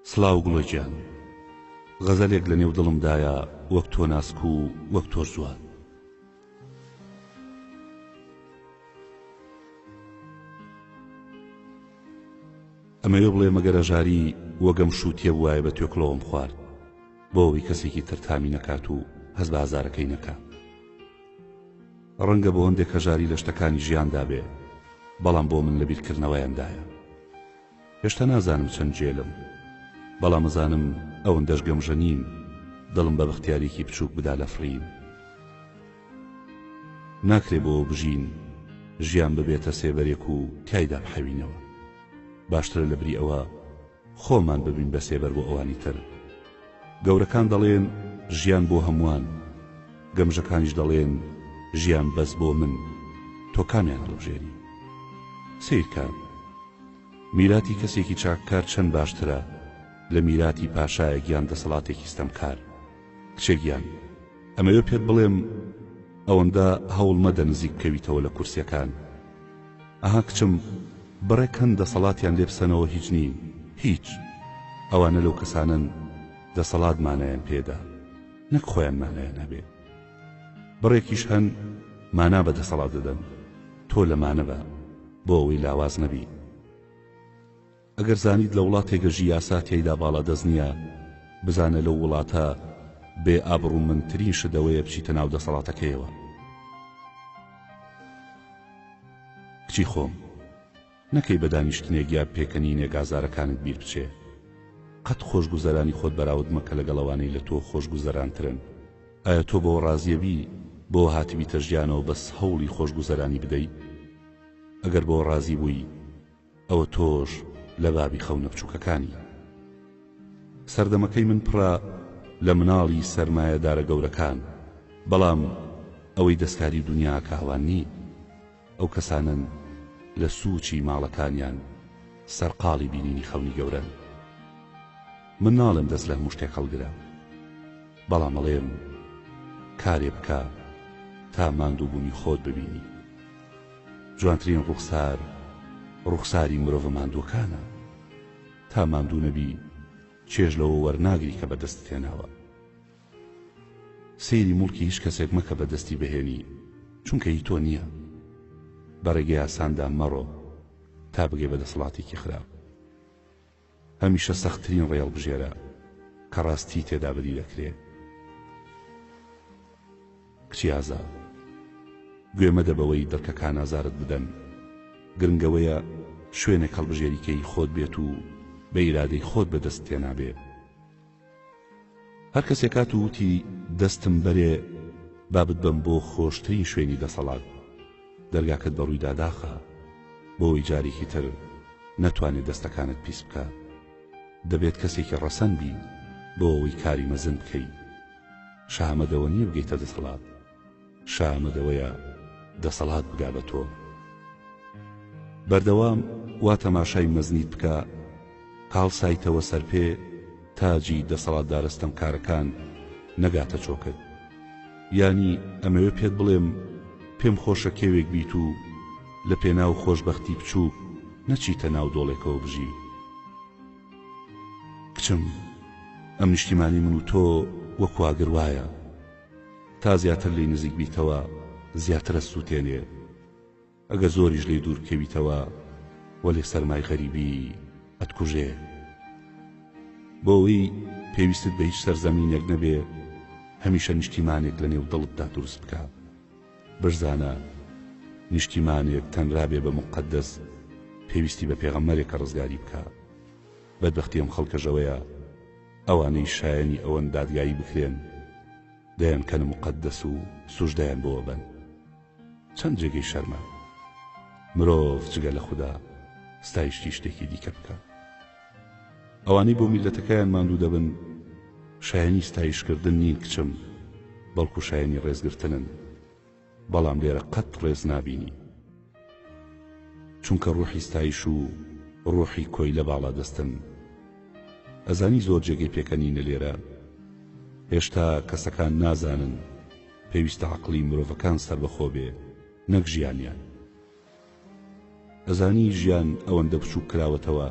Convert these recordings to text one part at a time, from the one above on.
سڵاو گوڵۆگیان، غەزەلێک لە نێو دڵمدایە وەک تۆ ناسک و وەک تۆ زوان. ئەمەوێ بڵێ مەگەرە ژاری وەگەم شووتیە وایە بە توێکڵەوەم خوارد بۆ ئەوەی کەسێکی تر تامی نەکات و هەست بە هەزارەکەی نەکات. ڕەنگە بۆ هەندێک هەژاری لە شتەکانی ژیاندا بێ، بەڵام بۆ من لە بیرکردنەوەیاندایە. هێشتا نازانم چەند جێلم، بەڵام ئەزانم ئەوەندەش گەمژە نیم دڵم بە بەختیارێکی بچووک بدا لە فڕین. ناکرێ بۆ بژین ژیان ببێتە سێبەرێک و تایدا بحەوینەوە. باشترە لە بری ئەوە خۆمان ببین بە سێبەر بۆ ئەوانی تر. گەورەکان دەڵێن ژیان بۆ هەمووان، گەمژەکانیش دەڵێن ژیان بەس بۆ من. تۆ کامیان هەڵبژێری؟ سیرکە میراتی کەسێکی چاککار چەند باشترە لە میراتی پاشایەک یان دەسەڵاتێکی ستەمکار. کچێکیان ئەمەوێ پێت بڵێم ئەوەندە هەوڵ مەدە نزیک بکەویتەوە لە کورسیەکان. ئەها کچم بڕێک هەن دەسەڵاتیان لێ بسەنەوە هیچ نین، هیچ. ئەوانە لەو کەسانن دەسەڵات مانایان پێدا، نەک خۆیان مانایان هەبێ. بڕێکیش هەن مانا بە دەسەڵات دەدەن، تۆ لە مانە بە بۆ ئەوەی لاواز نەبی. ئەگەر زانیت لە وڵاتێکە ژیاسا تێیدا باڵا دەست نییە، بزانە لەو وڵاتە بێ ئابڕوومەندترین شدەوەیە بچیتە ناو دەسەڵاتەکەیەوە. کچی خۆم، نەکەی بە دانیشتنێک یا پێکەنینێک ئازارەکانت بیر بچێ. قەت خۆشگوزەرانی خۆت بەراورد مەکە لەگەڵەوانەی لە تۆ خۆشگوزەرانترن. ئایا تۆ بۆ ڕازیەبی بۆ هاتبیتە ژیانەوە بەس هەوڵی خۆشگوزەرانی بدەیت؟ ئەگەر بۆ ڕازی بووی ئەوە تۆش لە بابی خەونە بچووکەکانی. سەردەمەکەی من پڕە لە مناڵی سەرمایەدارە گەورەکان، بەڵام ئەوەی دەستکاری دنیا کاوان نی. ئەو کەسانن لە سووچی ماڵەکانیان سەرقاڵی بینینی خەونی گەورەن. من ناڵم دەست لە هەموو شتێک هەڵگرە، بەڵام ئەڵێم کارێ بکە تا ماندوو بوونی خۆت ببینی. جوانترین ڕوخساری مرۆڤ ماندووەکانە. تا ماندوو نەبی چێژ لەوە وەرناگری کە بەدەست تێناوە. سەیری موڵکی هیچ کەسێک مەکە بەدەستی بهێنی، چونکە هی تۆ نییە. بەڕێگەی ئاساندا مەڕۆ تا بگەی بە دەسەڵاتێکی خراپ. هەمیشە سەختترین ڕێڵ بژێرە کە ڕاستی تێدا بەدی دەکرێت. کچی ئازاد، گوێ مەدە بەوەی دڵکەکان ئازارت بدەن. گرنگەوەیە شوێنێک هەڵبژێریکەی خۆت بێت و بە ئیرادەی خۆت بەدەست تێنابێ. هەر کەسێک هات و وتی دەستم بەرێ بابت بم بۆ خۆشترین شوێنی دەسەڵات، دەرگاکەت بەڕوویدا داخە بۆەوەی جارێکی تر نەتوانێت دەستەکانت پیس بکە. دەبێت کەسێکی ڕەسەن بی بۆ ئەوەی کاری مەزن بکەی. شامەدەوە نییە بگەیتە دەسەڵات، شامەدەوەیە دەسەڵات بگا بە تۆ. بەردەوام وا تەماشای مەزنیت بکە هاڵسایتەوە سەرپێ تاجی دەسەڵات دارستەم کارەکان نەگاتە چۆکت. ینی ئەمەوێ پێت بڵێم پێم خۆشە کێوێک بیت و لە پێناو خۆشبەختی بچووک نەچیتە ناو دۆڵێکەوە بژی. کچم، ئەم نیشتیمانی من و تۆ وەک واگر وایە. تا زیاتر لی نزیک بیتەوە زیاترە سووتێنێ. ئەگە زۆریش لێ دوور بکەویتەوە وەلێ سەرمای غەریبی ئەتکوژێ. بۆ ئەوەی پێویستت بە هیچ سەرزەمینێک نەبێ، هەمیشە نیشتیمانێک لە نێو دڵتدا دروست بکە. برزانە نیشتیمانێک تەنرا بێ بە مقەدەس پێویستی بە پێغەمبەرێکە ڕزگاری بکە. بەدبەختی ئەم خەڵکەژەوەیە ئەوانەی شایەنی ئەوەن دادگایی بکرێن دەیان کەنە مقەدەس و سوژدەیان بۆوە بن. چەند جێگەی شەرمە مرۆڤ جگە لە خوددا ستایشتی شتێکی دیکە بکە. ئەوانەی بۆ میلەتەکەیان ماندوو دەبن شایەنی ستایشکردن نین کچم، بەڵکو شایەنی ڕێزگرتنن. بەڵام لێرە قەت ڕێز نابینی، چونکە ڕوحی ستایش و ڕوحی کۆی لە باڵا دەستن. ئەزانی زۆر جێگەی پێکەنینە لێرە. هێشتا کەسەکان نازانن پێویستە عەقڵی مرۆڤەکان سەربەخۆ بێ، نەک ژیانیان. ئەزانی ژیان ئەوەندە بچووک کراوەتەوە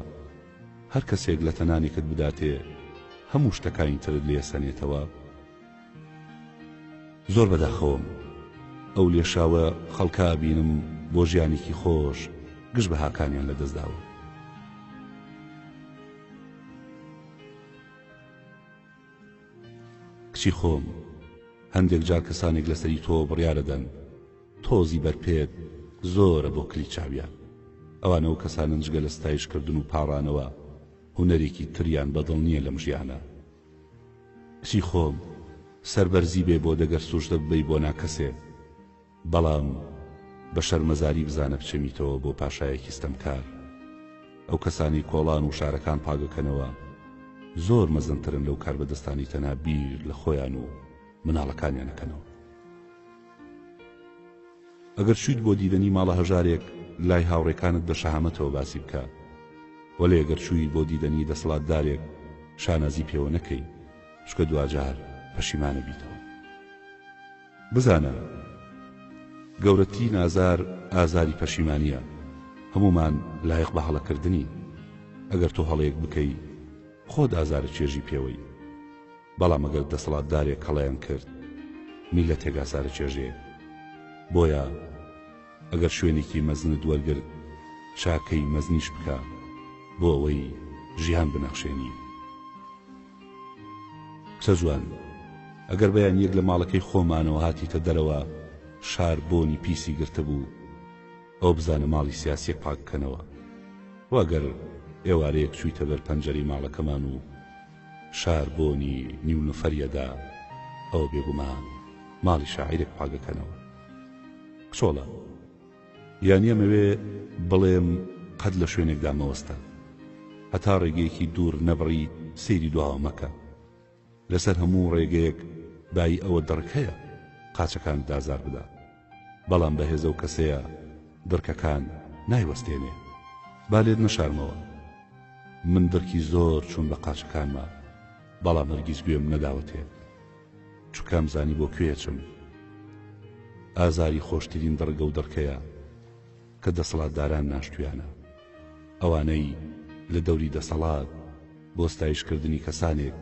هەر کەسێک لە تەنانێکت بداتێ هەموو شتەکانی ترت لێ سەنێتەوە. زۆر بەداخەوم ئەو لێشاوە خەڵکا بینم بۆ ژیانێکی خۆش گشت بە هاکانیان لەدەستداوە. کچی خۆم، هەندێک جار کەسانێک لەسەری تۆ بڕیارەدەن تۆزی بەرپێت زۆرە بۆ کلی چاویان. ئەوانەوە کەسانن جگە لە ستایشکردن و پاڕانەوە هونەرێکی تریان بەدڵ نییە لەم ژیانە. کچی خۆم، سەربەرزی بێ بۆ دەگەر سوژدە ببەی بۆ ناکەسێ، بەڵام بە شەرمەزاری بزانە بچەمیتەوە بۆ پاشایەکی ستەمکار. ئەو کەسانی کۆڵان و شارەکان پاگەکەنەوە زۆر مەزنترن لەو کار بەدەستانی تەنها بیر لە خۆیان و مناڵەکانیانەکەنەوە. ئەگەر شویت بۆ دیدەنی ماڵە هەژارێک لای هاوڕێکانت بە شەهامەتەوە باسی بکە، وەلێ ئەگەر شووی بۆ دیدەنی دەسەڵاتدارێک شانازی پێوە نەکەی، چکە دوجار پەشیمانە بیتەوە. بزانە گەورەترین ئازار ئازاری پەشیمانیە. هەمومان لایق بە هەڵەکردنی. ئەگەر تۆ هەڵەیەک بکەی خۆت ئازارە چێژی پێوەی، بەڵام ئەگەر دەسەڵاتدارێک هەڵەیان کرد میلەتێک ئازارە چێژێ. بۆیە ئەگەر شوێنێکی مەزنت وەرگرت چاکەی مەزنیش بکە بۆ ئەوەی ژیان بنەخشێنی. کچە جوان، ئەگەر بەیان یەک لە ماڵەکەی خۆمانەوە هاتیتە دەرەوە شار بۆنی پیسی گرتە بوو، ئەو بزانە ماڵی سیاسیەک پاککەنەوە. وەگەر ئێوارەیەک چوویتە بەر پەنجەرەی ماڵەکەمان و شار بۆنی نیو نفەریەدا، ئەو بێگومان ماڵی شاعیرێک پاگەکەنەوە. کچۆڵە، یانی ئەمەوێ بڵێم قەت لە شوێنێکدا مەوەستە، هەتا ڕێگەیەکی دوور نەبڕی سەیری دواوە مەکە. لەسەر هەموو ڕێگەیەک بای ئەوە دڕکەیە قاچەکان دازار بدا، بەڵام بەهێزە و کەسەیە دڕکەکان نایوەستێنێ. با لێت نەشارمەوە، من دڕکی زۆر چوون بە قاچەکانمە، بەڵام هەرگیز گوێم نەداوەتێ، چووکەم زانی بۆ کوێچم. ئازاری خۆشترین دڕگە و دڕکەیە کە دەسەڵاتداران ناشتویانە، ئەوانەی لە دەوری دەسەڵات بۆ ستایشکردنی کەسانێک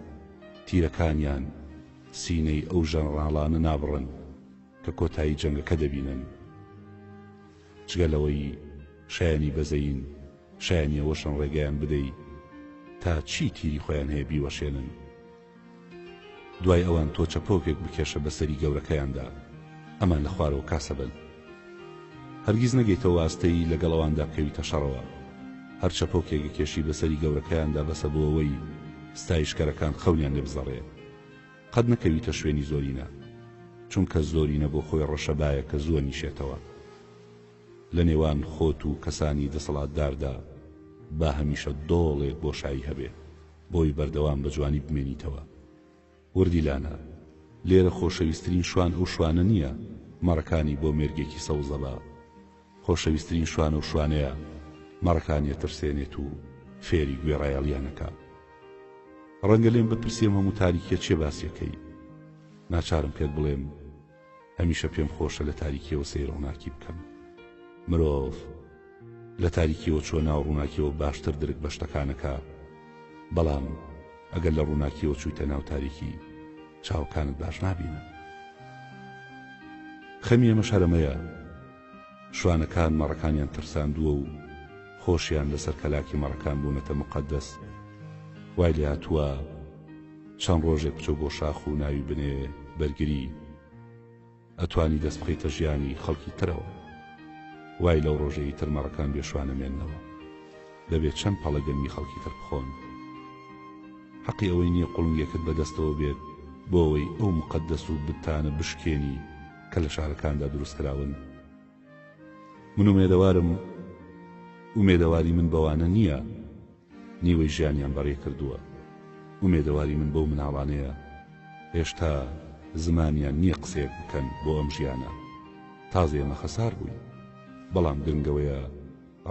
تیرەکانیان سینەی ئەو ژەنڕاڵانە نابڕن کە کۆتایی جەنگەکە دەبینن. جگەلەوەی شایانی بەزەین شایانی ئەوەشن ڕێگەیان بدەی تا چی تیری خۆیان هەیە بیوەشێنن. دوای ئەوان تۆ چەپۆکێک بکێشە بەسەری گەورەکەیاندا، ئەمان لە خوارەوە کاسە بن. هەرگیز نەگەیتەوە ئاستەی لەگەڵ ئەواندا بکەویتە شەڕەوە. هەر چەپۆکێک کێشی بەسەری گەورەکەیاندا بەسە بۆ ئەوەی ستایشکەرەکان خەونیان لێ بزەڕێ. قەت نەکەویتە شوێنی زۆرینە، چونکە زۆرینە بۆ خۆی ڕەشەبایە کە زۆر نیشێتەوە. لە نێوان خۆت و کەسانی دەسەڵاتداردا با هەمیشە دۆڵێک بۆشایی هەبێ بۆی بەردەوام بە جوانی بمێنیتەوە. وردیلانە، لێرە خۆشەویستترین شوان ئەو شوانە نییە مەڕەکانی بۆ مێرگێکی سەوزەبا. خۆشەویستترین شوانە و شوانەیە مەڕەکانی ترسێنێت و فێری گوێڕایەڵیانەکە. ڕەنگە لێم بپرسێم هەموو تاریکیە چێ باسیەکەی، ناچارم پێت بڵێم هەمیشە پێم خۆشە لە تاریکیەوە سەیر ڕووناکی بکەم. مرۆڤ لە تاریکیەوە چۆ ناو ڕووناکیەوە باشتر درک بە شتەکانەکە، بەڵام ئەگەر لە ڕووناکیەوە چوویتە ناو تاریکی چاوەکانت باش نابینە. خەمی ئەمە شەرەمەیە. شوانەکان مەڕەکانیان ترساندووە و خۆشیان لەسەر کەلاکی مەڕەکان بوونەتە مقەدەس. وای لێ هاتووە چەند ڕۆژێک بچۆ بۆ شاخ و ناوی بنێ بەرگری، ئەتوانی دەست بخەیتە ژیانی خەڵکی ترەوە. وای لەو ڕۆژەی تر مەڕەکان بێشوانە مێننەوە، دەبێت چەند پەڵەگەنمی خەڵکی تر بخۆن. حەقی ئەوەی نییە قوڵنگێکت بەدەستەوە بێت بۆ ئەوەی ئەو مقەدەس و بتانە بشکێنی کە لە شارەکاندا دروستکراون. من ومێدەواری من بەوانە نییە نیوەی ژیانیان بەڕێ کردووە. ومێدەواری من بەو مناڵانەیە هێشتا زمانیان نییە قسەیەک بکەن بۆ ئەم ژیانە. تازە ئێمە خەسار بووین، بەڵام گرنگەوەیە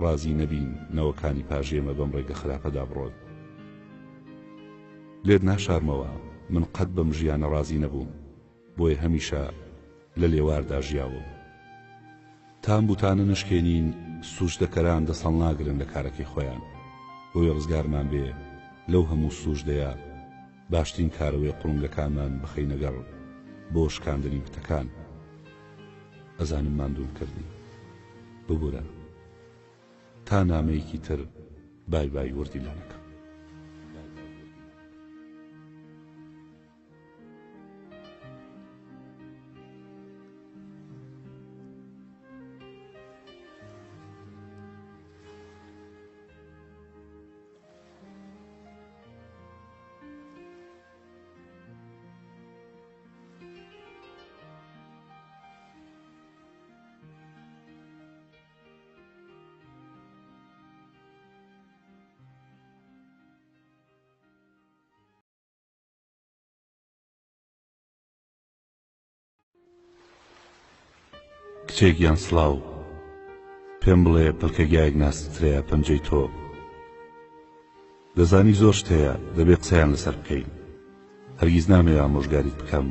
ڕازی نەبین نەوەکانی پاژێمە بەم ڕێگە خراپەدا بڕۆن. لێت ناشارمەوە من قەت بەم ژیانە ڕازی نەبووم، بۆیە هەمیشە لە لێواردا ژیاوم. تام بوتانە نشکێنین سوژدەکەران دەسەڵ ناگرن لە کارەکەی خۆیان. بۆی ڕزگارمان بێ لەو هەموو سوژدەیە باشترین کارەوەی قوڵنگەکانمان بخەینەگەڕ بۆ شکاندنی وتەکان. ئەزانم ماندووم کردی، ببوورە تا نامەیەکی تر بای بای وردی لە نەکەم. کچێکیان سڵاو، پێم بڵێ پەلکەگیایەک ناسترەیە پەنجەی تۆ. دەزانی زۆر شتەیە دەبێ قسەیان لەسەر بکەین. هەرگیز نامەوێت ئامۆژگاریت بکەم.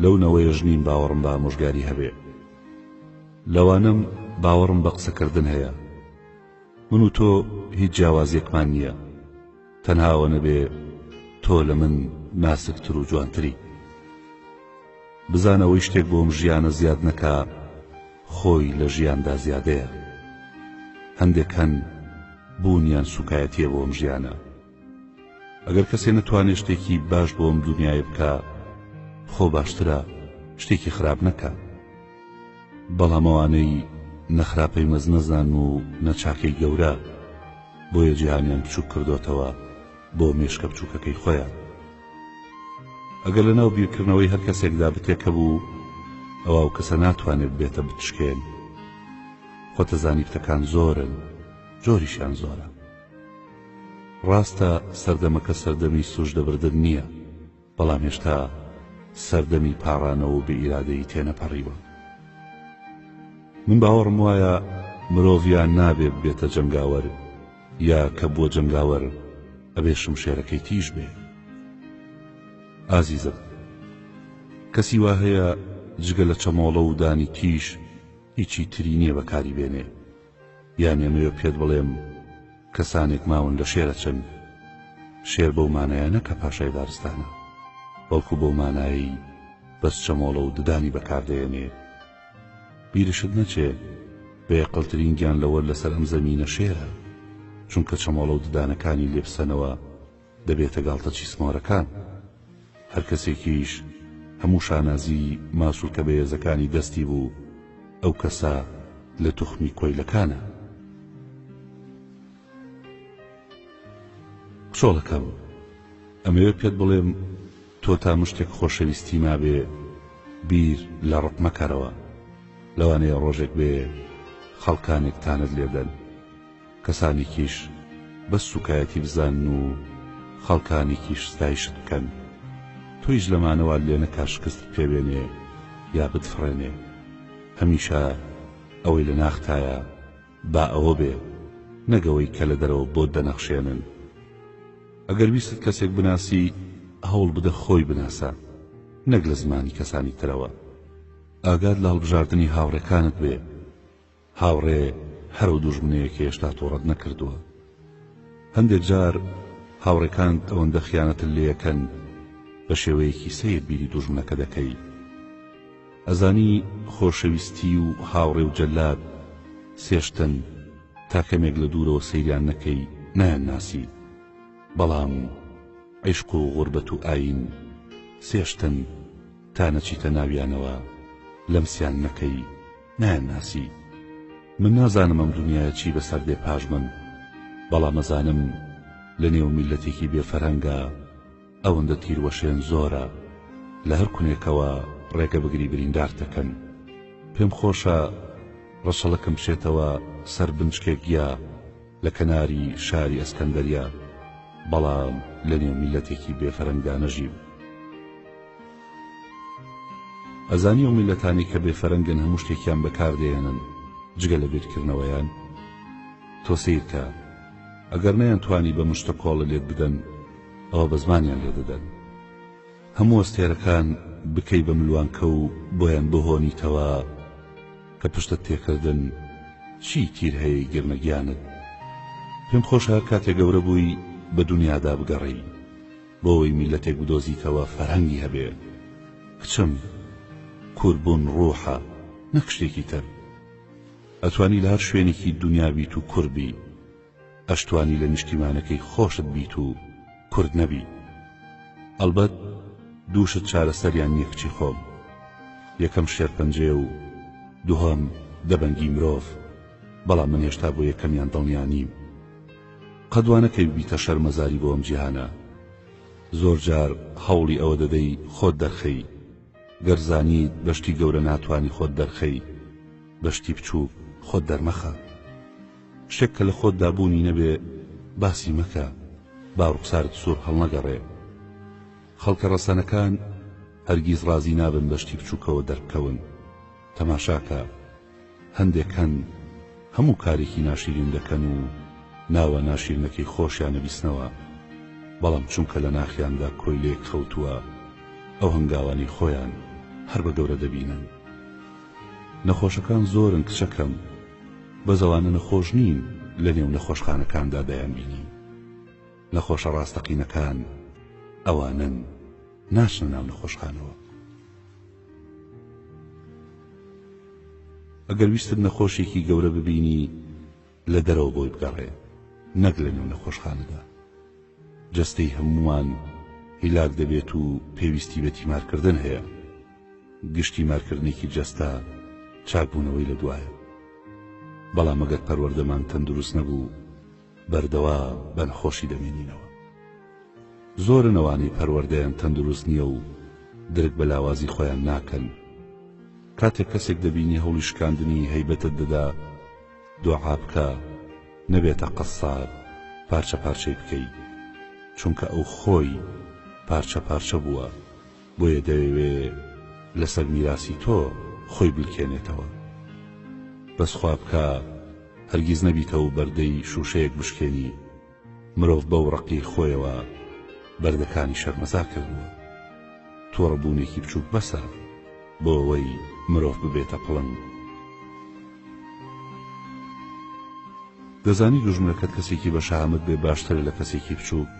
لەو نەوەیە ژنین باوەڕم بە ئامۆژگاری هەبێ. لەوانەم باوەڕم بە قسەکردن هەیە. من و تۆ هیچ جیاوازیەکمان نییە، تەنهاوە نەبێ تۆ لە من ناسکتر و جوانتری. بزانەوەی شتێک بۆم ژیانە زیاد نەکا خۆی لە ژیاندا زیادەیە. هەندێک هەن بوونیان سوکایەتیە بۆم ژیانە. ئەگەر کەسێ نەتوانێت شتێکی باش بۆم دنیای بکە، خۆ باشترە شتێکی خراپ نەکە. بەڵام ئەوانەی نەخراپەی مەز نەزان و نەچاکەی گەورە بۆیە جیهانیان بچووک کردوتەوە بۆ مێشکە بچووکەکەی خۆیان. ئەگەر لەناو بیرکردنەوەی هەر کەسێکدا بتێکە بوو، ئەوە ئەو کەسە ناتوانێت بێتە بتشکێن. خۆتەزانی بتەکان زۆرن، جۆریشیان زۆرە. ڕاستە سەردەمەکە سەردەمی سوژدەبردن نییە، بەڵام هێشتا سەردەمی پاڕانەوە و بەئیرادەی تێنەپەڕیوە. من باوەڕم وایە مرۆڤیان نابێت بێتە جەنگاوەر، یا کە بووە جەنگاوەر ئەبێ شمشێرەکەی تیژ بێ. ئازیزم، کەسی وا هەیە جگە لە چەمۆڵە و دانی تیژ هیچی تری نییە بەکاری بێنێ؟ یان ئەمەوێ پێت بڵێم کەسانێک ماون لە شێرە چن. شێر بەو مانایە نەکە پاشای دارستانە، بەڵکو بەو مانایی بەس چەمۆڵە و ددانی بەکاردێنێ. بیرشت نەچێ بەیەقڵترین گیان لەوە لەسەر ئەم زەمینە شێرە، چونکە چەمۆڵە و ددانەکانی لێبسەنەوە دەبێتە گاڵتە چیسمۆرەکان. هەر کەسێکیش هەموو شانازی ماسوولکە بەهێزەکانی دەستی بوو، ئەو کەسە لە توخمی کۆیلەکانە. قسۆڵەکەم، ئەمەوێ پێت بڵێم تۆ تا مشتێک خۆشەویستی مابێ بیر لە ڕق مەکەرەوە. لەوانەیە ڕۆژێک بێ خەڵکانێکتانت لێدەن، کەسانێکیش بەس سوکایەتی بزانن و خەڵکانێکیش ستایشت بکەن. تۆیش لەمانەوە لێ نەکا شکست پێبێنێ یا بتفڕێنێ. هەمیشە ئەوەی لە ناختایە با ئەوە بێ، نەگەوەی کە لە دەرەوە بۆ دەنەخشێنن. ئەگەر ویست کەسێک بناسی، هەوڵ بدە خۆی بناسە، نەک لە زمانی کەسانی ترەوە. ئاگاد لە هەڵبژاردننی هاوڕێکانت بێ. هاوڕێ هەرو دوژمنەیە کە هێشتا تۆڕەت نەکردووە. هەندێک جار هاوڕێکانت ئەوەندە خیانەتت لێەکەن بە شێوەیەکی سیر بیری دوژمنەکە دەکەی. ئەزانی خۆشەویستی و هاوڕێ و جەلاد سێشتن تا کەمێک لە دوورەوە سەیریان نەکەی نایان ناسی. بەڵام عیشق و غوربەت و ئاین سێشتن تا نەچیتە ناویانەوە لەمسیان نەکەی نایان ناسی. من نازانم ئەم دنیاە چی بەسەر دێ پاش من، بەڵام ئەزانم لە نێو میلەتێکی بێفەرەنگە ئەوەندە تیروەشێن زۆرە، لە هەر کونێکەوە ڕێگە بگری بریندار دەکەن. پێم خۆشە ڕەشەڵەکەم بشێتەوە سەر بنچکێک گیا لە کەناری شاری ئەسکەندەریا، بەڵام لە نێو میلەتێکی بێفەرەنگدا نەژیم. ئەزانی ئەو میلەتانی کە بێفەرەنگن هەموو شتێکیان بەکاردێنن جگە لە بیرکردنەوەیان. تۆ سیرکە، ئەگەر نەیان توانی بە مشتە کۆڵە لێت بدەن، ئەوە بە زمانیان لێ دەدەن. هەموو ئەستێرەکان بکەی بە ملوانکە و بۆیان بهۆنیتەوە کە پشتت تێکردن چی تیر هەیە گرنەگیانت. پێم خۆشە کاتێک گەورە بووی بە دنیادا بگەڕێی بۆەوەی میلەتێک بدۆزیتەوە فەرهەنگی هەبێ. کچم، کوربوون ڕوحە نەک شتێکی تر. ئەتوانی لە هەر شوێنێکی دنیا بیت و کوربی، ئەشتوانی لە نیشتیمانەکەی خۆشت بیت و کورد نەبی. ئەلبەت دووشت چارەسەریان نییە کچی خۆم. یەکەم شێرپەنجێ و دووهەم دەبەنگی مرۆڤ، بەڵام من هێشتا بۆ یەکەمیان دڵنیا نیم. قەدوانەکەی بیتە شەرمەزاری بۆ ئەم جیهانە. زۆر جار هەوڵی ئەوە دەدەی خۆت دەرخەی، گەرزانی بەشتی گەورە ناتوانی خۆت دەرخەی، بەشتی بچوو خۆت دەرمەخە. شتێک کە لە خۆت دابوونی نەبێ باسی مەکە، باوڕوکسارت سوور هەڵنەگەڕێ. خەڵکە ڕەسەنەکان هەرگیز ڕازی نابن بەشتی بچووکەوە دەربکەون. تەماشاکە هەندێک هەن هەموو کارێکی ناشیرین دەکەن و ناوە ناشیرنەکەی خۆشیان نەبیستنەوە، بەڵام چونکە لە ناخیاندا کۆی لێک خەوتووە ئەو هەنگاوانی خۆیان هەر بە گەورە دەبینن. نەخۆشەکان زۆرن کچەکەم، بەزەوانە نەخۆش نین لە نێو نەخۆشخانەکاندا دەیان بینی. نەخۆشە ڕاستەقینەکان ئەوانن ناچنە ناو نەخۆشخانەوە. ئەگەر ویستت نەخۆشێکی گەورە ببینی لە دەرەوە بۆی بگەڕێ، نەک لە نێو نەخۆشخانەدا. جەستەی هەمووان هیلاک دەبێت و پێویستی بە تیمارکردن هەیە. گشتی مارکردنێکی جەستە چاکبوونەوەی لە دوایە. بەڵام ئەگەر پەروەردەمان تەندروست نەبوو بەردەوا بە نەخۆشی دەمێنینەوە. زۆرن ئەوانەی پەروەردەیان تەندروست نییە و درک بە لاوازی خۆیان ناکەن. کاتێک کەسێک دەبینی هەوڵی شکاندنی هەیبەتت دەدا، دوعا بکە نەبێتە قەسار پارچە پارچەی بکەی، چونکە ئەو خۆی پارچە پارچە بووە، بۆیە دەوێ لەسەر میراسی تۆ خۆی بلکێنێتەوە. بەس خوا بکە هەرگیز نەبیتەوە بەردەی شوشەیەک بشکێنی. مرۆڤ بەو ڕقی خۆیەوە بەردەکانی شەرمەزا کردووە. تۆڕەبوونێکی بچووک بەسە بۆ ئەوەی مرۆڤ ببێتە پڵنگ. دەزانی دوژمنەکەت کەسێکی بە شەهامەت بێ باشتر لە کەسێکی بچووک.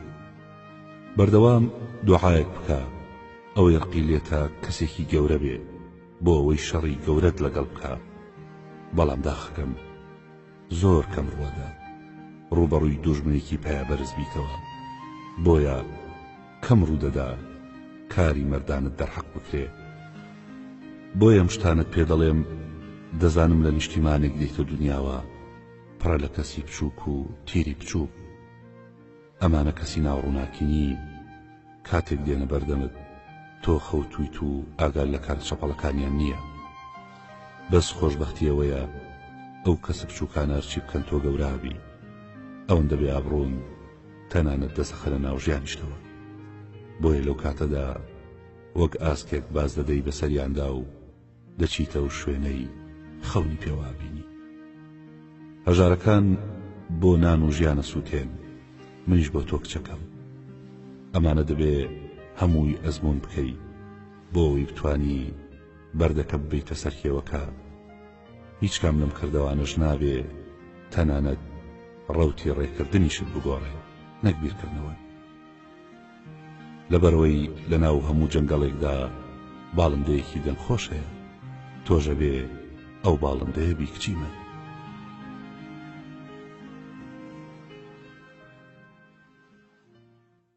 بەردەوام دوعایەک بکە ئەوەی ڕقی لێتە کەسێکی گەورە بێ بۆ ئەوەی شەڕی گەورەت لەگەڵ بکە. بەڵام داخەکەم زۆر کەم ڕوەدا ڕوبەڕووی دوژمنێکی پایەبەرز بیتەوە، بۆیە کەم ڕوودەدا کاری مەردانت دەرحەق بکرێ. بۆیە ئەم شتانت پێ دەڵێم دەزانم لە نیشتیمانێک دێتە دنیاوە پڕە لە کەسی بچووک و تیری بچووک. ئەمانە کەسی ناوڕووناکینی کاتێک دێنە بەردەمت تۆ خەوتویت و ئاگار لە کار چەپەڵەکانیان نییە. بەس خۆشبەختی ئەوەیە ئەو کەسە بچووکانە هەرچی بکەن تۆ گەورابی. ئەوەندە بێ ئابڕۆن تەنانەت دەسەخە لە ناو ژیانیشتەوە. بۆیە لەو کاتەدا وەک ئاسکێک باز دەدەی بەسەریاندا و دەچیتە و شوێنەی خەونی پێوابینی. هەژارەکان بۆ نان و ژیانە سووتێن، منیش بۆ تۆ کچەکەم. ئەمانە دەبێ هەمووی ئەزمون بکەی بۆ ئەوەی بتوانی بەردەکە ببیتە سەرکێوەکە. هیچ کام لەم کردەوانەش نابێ تەنانەت ڕەوتی ڕێکردنیشت بگۆڕێ، نەک بیرکردنەوە. لەبەرەوەی لە ناو هەموو جەنگەڵێکدا باڵندەیەکی دەنخۆش هەیە، تۆژە بێ ئەو باڵندەیە بی کچی من.